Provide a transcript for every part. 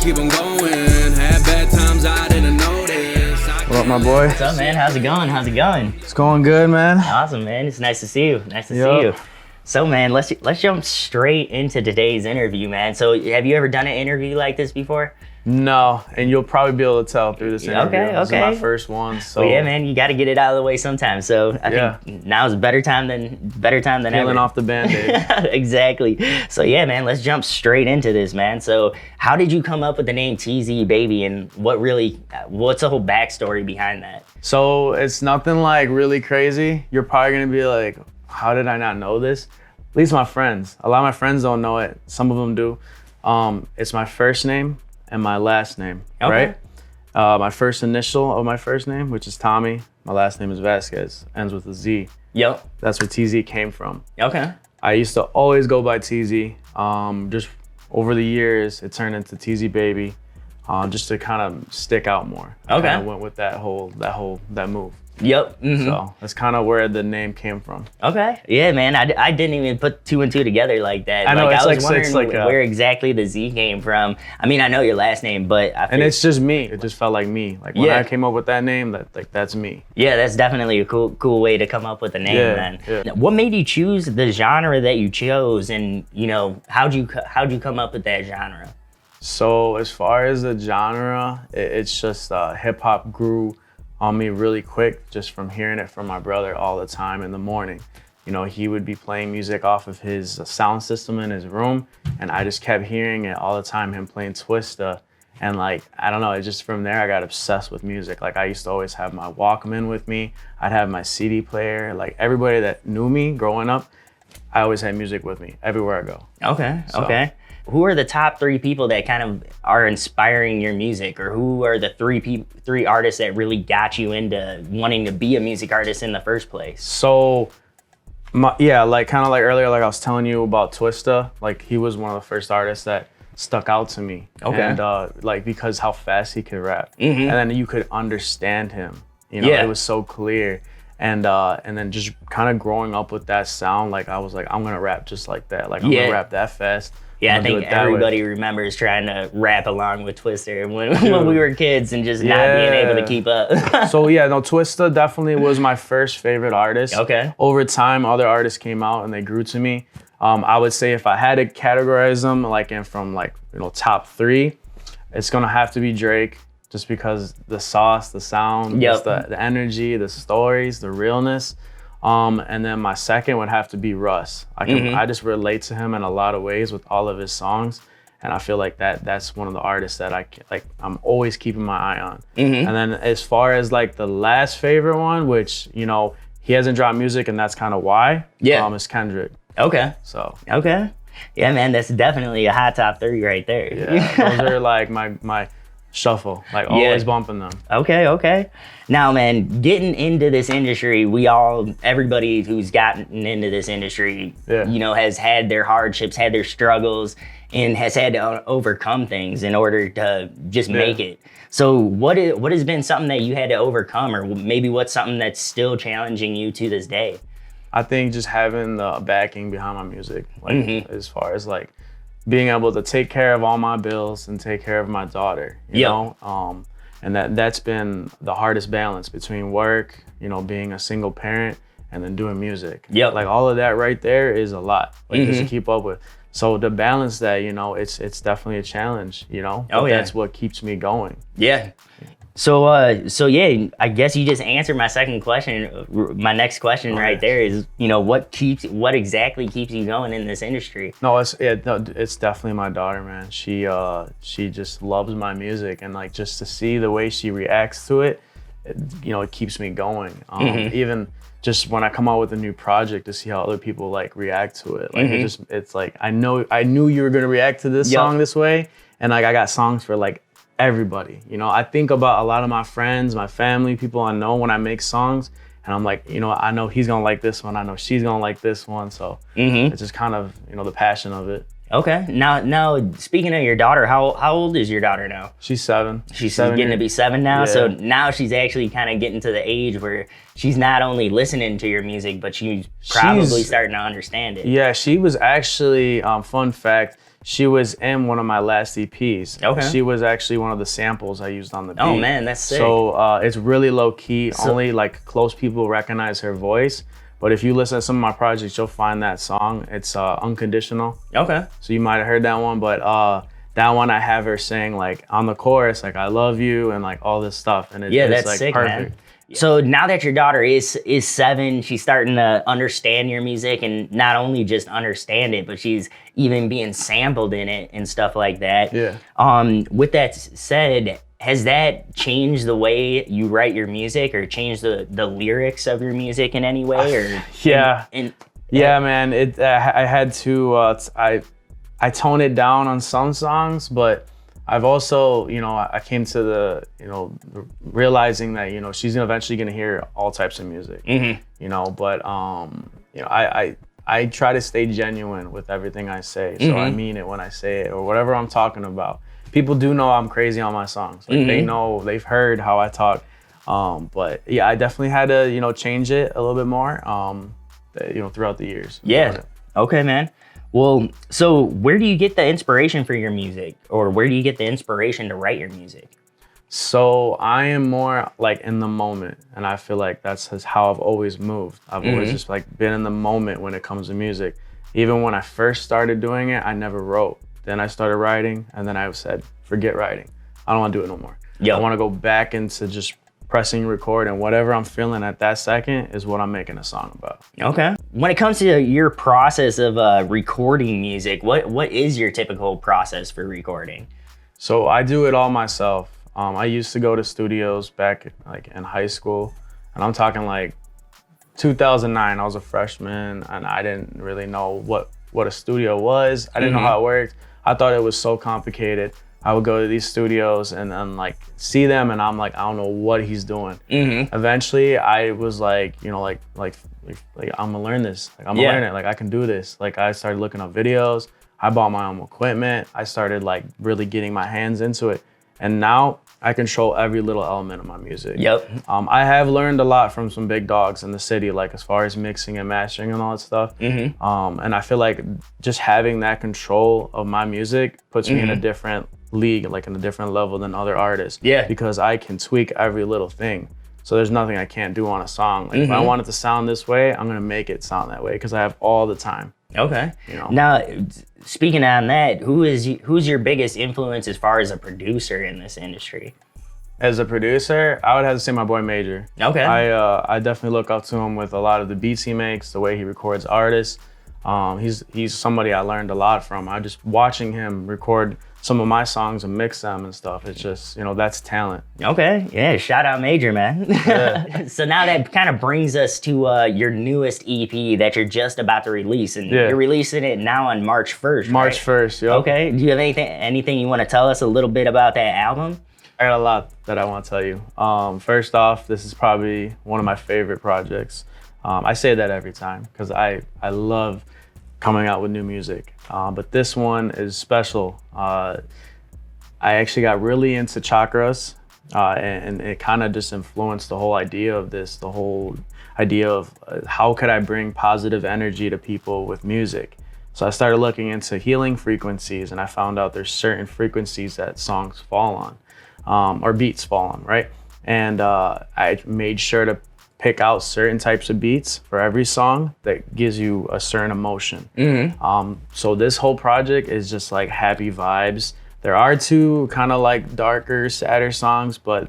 keep on going. Had bad times I didn't notice. What up, my boy? What's up, man? How's it going? How's it going? It's going good, man. Awesome, man. It's nice to see you. Nice to see you. So, man, let's jump straight into today's interview, man. So, have you ever done an interview like this before? No, and you'll probably be able to tell through this interview. Okay. This is my first one, so. Well, yeah, man, you got to get it out of the way sometimes. So I think now's a better time than Peeling ever. off the Band-Aid. Exactly. So yeah, man, let's jump straight into this, man. So how did you come up with the name TZ Baby, and what's the whole backstory behind that? So it's nothing like really crazy. You're probably gonna be like, how did I not know this? At least my friends. A lot of my friends don't know it. Some of them do. It's my first name and my last name, right? My first initial of my first name, which is Tommy. My last name is Vasquez, ends with a Z. Yep. That's where TZ came from. Okay. I used to always go by TZ. Just over the years, it turned into TZ Baby, just to kind of stick out more. Okay. I went with that move. Yep. Mm-hmm. So that's kind of where the name came from. Okay. Yeah, man. I didn't even put two and two together like that. I know. I was it's wondering where exactly the Z came from. I mean, I know your last name, but and it's just me. It just felt like me. Like when I came up with that name, that's me. Yeah, that's definitely a cool way to come up with a name, man. Yeah. What made you choose the genre that you chose, and how'd you come up with that genre? So as far as the genre, it's just hip hop grew on me really quick just from hearing it from my brother all the time in the morning. He would be playing music off of his sound system in his room, and I just kept hearing it all the time, him playing Twista. And like, I don't know, it just from there I got obsessed with music. Like I used to always have my Walkman with me. I'd have my CD player. Like everybody that knew me growing up, I always had music with me everywhere I go. Okay. Who are the top three people that kind of are inspiring your music, or who are the three artists that really got you into wanting to be a music artist in the first place? So, like kind of like earlier, like I was telling you about Twista, like he was one of the first artists that stuck out to me. Okay. And like because how fast he could rap, Mm-hmm. and then you could understand him. Yeah. It was so clear. And then just kind of growing up with that sound, like I was like, I'm gonna rap just like that. Like I'm gonna rap that fast. Yeah, I think everybody remembers trying to rap along with Twister when we were kids and just not being able to keep up. So yeah, no, Twista definitely was my first favorite artist. Okay. Over time, other artists came out and they grew to me. I would say if I had to categorize them from top three, it's gonna have to be Drake, just because the sauce, the sound, just the energy, the stories, the realness. And then my second would have to be Russ. I just relate to him in a lot of ways with all of his songs, and I feel like that's one of the artists that I'm always keeping my eye on. Mm-hmm. And then as far as like the last favorite one, which he hasn't dropped music, and that's kind of why. Is Kendrick. Okay. So. Okay. Yeah, man, that's definitely a hot top three right there. Yeah, those are like my shuffle, like always bumping them. Okay. Now, man, getting into this industry, everybody who's gotten into this industry, has had their hardships, had their struggles, and has had to overcome things in order to just make it. So what has been something that you had to overcome, or maybe what's something that's still challenging you to this day? I think just having the backing behind my music, as far as like being able to take care of all my bills and take care of my daughter, you know? And that's been the hardest balance between work, being a single parent, and then doing music. Like all of that right there is a lot, just to keep up with. So to balance that, it's definitely a challenge, but that's what keeps me going. Yeah. So yeah, I guess you just answered my second question. My next question right there is, what exactly keeps you going in this industry? No, it's definitely my daughter, man. She just loves my music, and like just to see the way she reacts to it, it keeps me going. Even just when I come out with a new project, to see how other people like react to it. Like it's like I knew you were gonna react to this song this way, and like I got songs for like everybody. I think about a lot of my friends, my family, people I know when I make songs, and I'm like, I know he's gonna like this one, I know she's gonna like this one, so it's just kind of the passion of it. Okay. Now speaking of your daughter, how old is your daughter now? She's 7. She's getting to be 7 now. Yeah. So now she's actually kind of getting to the age where she's not only listening to your music, but she's probably starting to understand it. Yeah, she was actually, fun fact, she was in one of my last EPs. Okay. She was actually one of the samples I used on the beat. Oh man, that's sick. So it's really low key. Only like close people recognize her voice. But if you listen to some of my projects, you'll find that song. It's Unconditional. Okay. So you might have heard that one, but that one I have her saying like on the chorus, like I love you and like all this stuff. And it's that's like sick, perfect. man. So now that your daughter is 7, she's starting to understand your music, and not only just understand it, but she's even being sampled in it and stuff like that. Yeah. With that said, has that changed the way you write your music, or changed the lyrics of your music in any way? Or yeah, man. I had to. I tone it down on some songs, but I've also, I came to the, realizing that, she's eventually gonna hear all types of music, but, I try to stay genuine with everything I say. So I mean it when I say it, or whatever I'm talking about. People do know I'm crazy on my songs. Like they know, they've heard how I talk. But yeah, I definitely had to, change it a little bit more, throughout the years. Yeah. Okay, man. Well, so where do you get the inspiration for your music, or where do you get the inspiration to write your music? So I am more like in the moment, and I feel like that's how I've always moved. I've always just like been in the moment when it comes to music. Even when I first started doing it, I never wrote. Then I started writing, and then I said, forget writing. I don't want to do it no more. I want to go back into just pressing record, and whatever I'm feeling at that second is what I'm making a song about. Okay. When it comes to your process of recording music, what is your typical process for recording? So I do it all myself. I used to go to studios back like in high school, and I'm talking like 2009. I was a freshman, and I didn't really know what a studio was. I didn't know how it worked. I thought it was so complicated. I would go to these studios and then like see them, and I'm like, I don't know what he's doing. Eventually, I was like, like I'm gonna learn this. Like I'm gonna learn it. Like I can do this. Like I started looking up videos. I bought my own equipment. I started like really getting my hands into it, and now I control every little element of my music. I have learned a lot from some big dogs in the city, like as far as mixing and mastering and all that stuff. And I feel like just having that control of my music puts me in a different league, like in a different level than other artists. Because I can tweak every little thing. So there's nothing I can't do on a song. Like if I want it to sound this way, I'm gonna make it sound that way because I have all the time. Okay. Now, speaking on that, who's your biggest influence as far as a producer in this industry? As a producer, I would have to say my boy Major. Okay. I definitely look up to him with a lot of the beats he makes, the way he records artists. He's somebody I learned a lot from. I just watching him record some of my songs and mix them and stuff. It's just, that's talent. Okay, yeah, shout out Major, man. Yeah. So now that kind of brings us to your newest EP that you're just about to release, and you're releasing it now on March 1st, March 1st, yep. Okay, do you have anything you want to tell us a little bit about that album? I got a lot that I want to tell you. First off, this is probably one of my favorite projects. I say that every time because I love coming out with new music. But this one is special. I actually got really into chakras, and it kind of just influenced the whole idea of this, the whole idea of how could I bring positive energy to people with music. So I started looking into healing frequencies, and I found out there's certain frequencies that songs fall on, or beats fall on, right? And I made sure to pick out certain types of beats for every song that gives you a certain emotion. So this whole project is just like happy vibes. There are two kind of like darker, sadder songs, but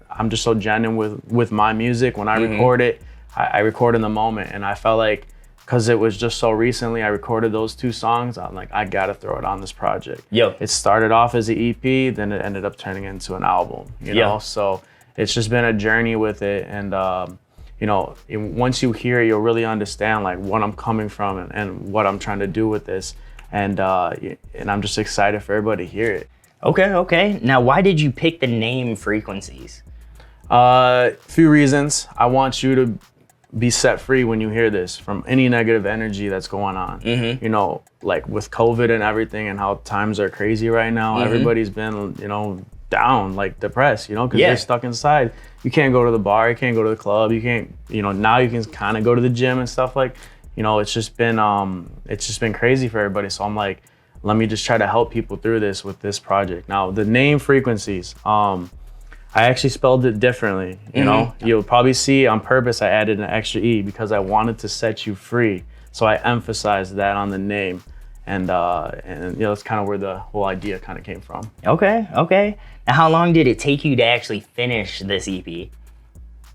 I'm just so genuine with my music. When I record it, I record in the moment, and I felt like, because it was just so recently I recorded those two songs, I'm like, I gotta throw it on this project. It started off as an EP, then it ended up turning into an album, you know? So it's just been a journey with it, and once you hear it, you'll really understand like what I'm coming from and what I'm trying to do with this, and I'm just excited for everybody to hear it. Okay. Now, why did you pick the name Frequencies? Few reasons. I want you to be set free when you hear this from any negative energy that's going on. Like with COVID and everything, and how times are crazy right now. Everybody's been, down, like depressed, because they're stuck inside. You can't go to the bar, you can't go to the club, you can't, now you can kind of go to the gym and stuff. Like, it's just been crazy for everybody. So I'm like, let me just try to help people through this with this project. Now, the name Frequencies, I actually spelled it differently. You know, you'll probably see on purpose I added an extra E because I wanted to set you free. So I emphasized that on the name, and that's kind of where the whole idea kind of came from. Okay. Now, how long did it take you to actually finish this EP?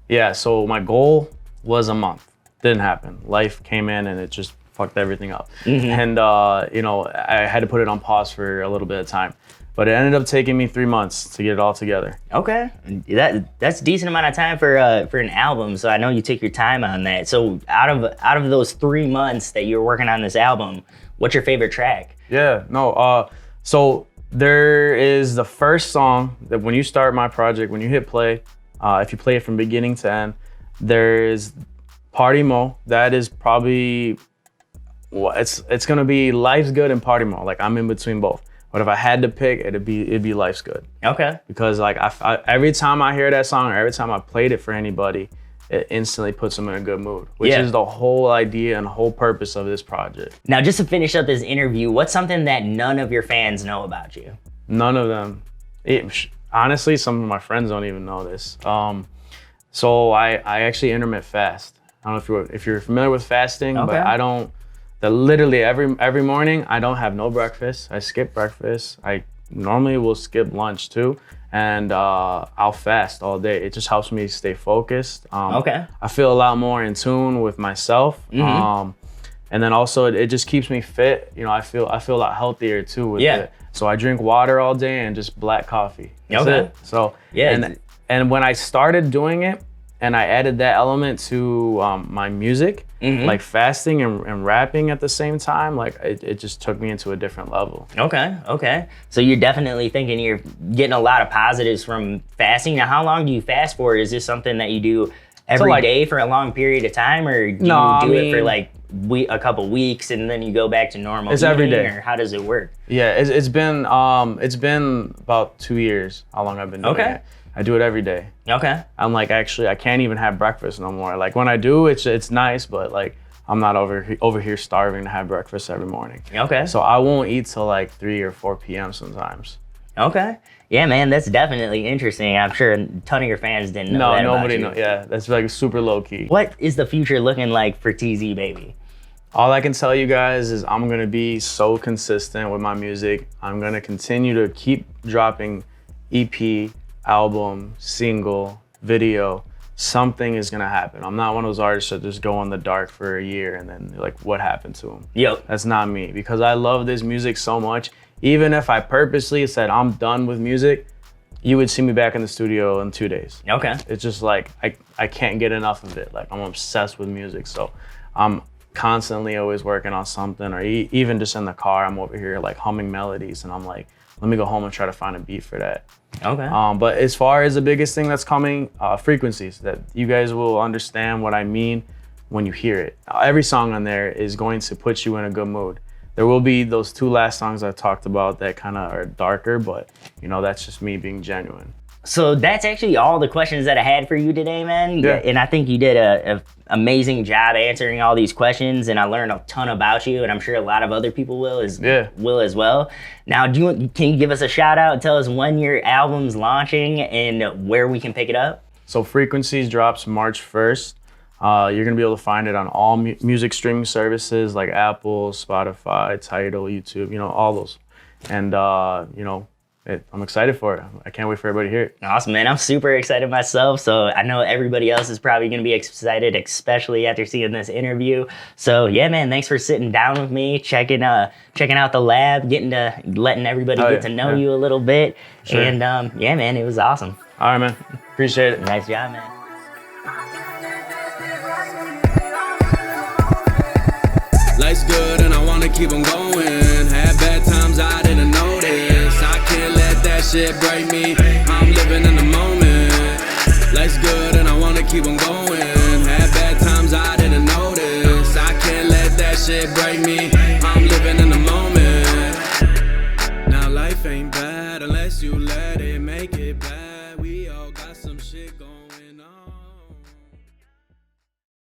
Yeah, so my goal was a month. Didn't happen. Life came in and it just fucked everything up. And I had to put it on pause for a little bit of time. But it ended up taking me 3 months to get it all together. Okay, that's a decent amount of time for an album. So I know you took your time on that. So out of those 3 months that you were working on this album, what's your favorite track? Yeah, no. So there is the first song that when you start my project, when you hit play, if you play it from beginning to end, there's Party Mo. That is probably it's gonna be Life's Good and Party Mo. Like I'm in between both. But if I had to pick, it'd be Life's Good. Okay. Because like I every time I hear that song, or every time I played it for anybody, it instantly puts them in a good mood, which is the whole idea and whole purpose of this project. Now, just to finish up this interview, what's something that none of your fans know about you? None of them. Honestly, some of my friends don't even know this. So I actually intermittent fast. I don't know if you're familiar with fasting, but I don't. Literally every morning, I don't have no breakfast. I skip breakfast. I normally will skip lunch too, and I'll fast all day. It just helps me stay focused. I feel a lot more in tune with myself, and then also it just keeps me fit. You know, I feel a lot healthier too with it. So I drink water all day and just black coffee. That's it. So and when I started doing it, and I added that element to my music, like fasting and rapping at the same time, like it just took me into a different level. Okay. So you're definitely thinking you're getting a lot of positives from fasting. Now, how long do you fast for? Is this something that you do every day for a long period of time, or do you do it for like a couple weeks and then you go back to normal? It's every day. Or how does it work? Yeah, it's been about 2 years how long I've been doing it. I do it every day. Okay. I'm like, actually, I can't even have breakfast no more. Like when I do, it's nice, but like I'm not over here starving to have breakfast every morning. Okay. So I won't eat till like 3 or 4 p.m. sometimes. Okay. Yeah, man, that's definitely interesting. I'm sure a ton of your fans didn't know that. No, nobody knows. Yeah, that's like super low key. What is the future looking like for TZ Baby? All I can tell you guys is I'm gonna be so consistent with my music. I'm gonna continue to keep dropping EP, album, single, video. Something is gonna happen. I'm not one of those artists that just go in the dark for a year and then like, what happened to him? Yep. That's not me, because I love this music so much. Even if I purposely said I'm done with music, you would see me back in the studio in 2 days. Okay. It's just like, I can't get enough of it. Like I'm obsessed with music. So I'm constantly always working on something, or even just in the car, I'm over here like humming melodies and I'm like, let me go home and try to find a beat for that. Okay. But as far as the biggest thing that's coming, Frequencies, that you guys will understand what I mean when you hear it. Every song on there is going to put you in a good mood. There will be those 2 last songs I talked about that kind of are darker, but you know, that's just me being genuine. So that's actually all the questions that I had for you today, man. Yeah. And I think you did a amazing job answering all these questions, and I learned a ton about you, and I'm sure a lot of other people will as well. Now, can you give us a shout out and tell us when your album's launching and where we can pick it up? So Frequencies drops March 1st. You're gonna be able to find it on all music streaming services like Apple, Spotify, Tidal, YouTube, you know, all those. And I'm excited for it. I can't wait for everybody to hear it. Awesome, man. I'm super excited myself. So I know everybody else is probably going to be excited, especially after seeing this interview. So yeah, man, thanks for sitting down with me, checking out the lab, letting everybody get to know you a little bit. Sure. And yeah, man, it was awesome. All right, man. Appreciate it. Nice job, man. Life's good and I wanna keep on going. Had bad times, I didn't notice. I can't let that shit break me. I'm living in the moment. Life's good and I wanna keep on going. Had bad times, I didn't notice. I can't let that shit break me.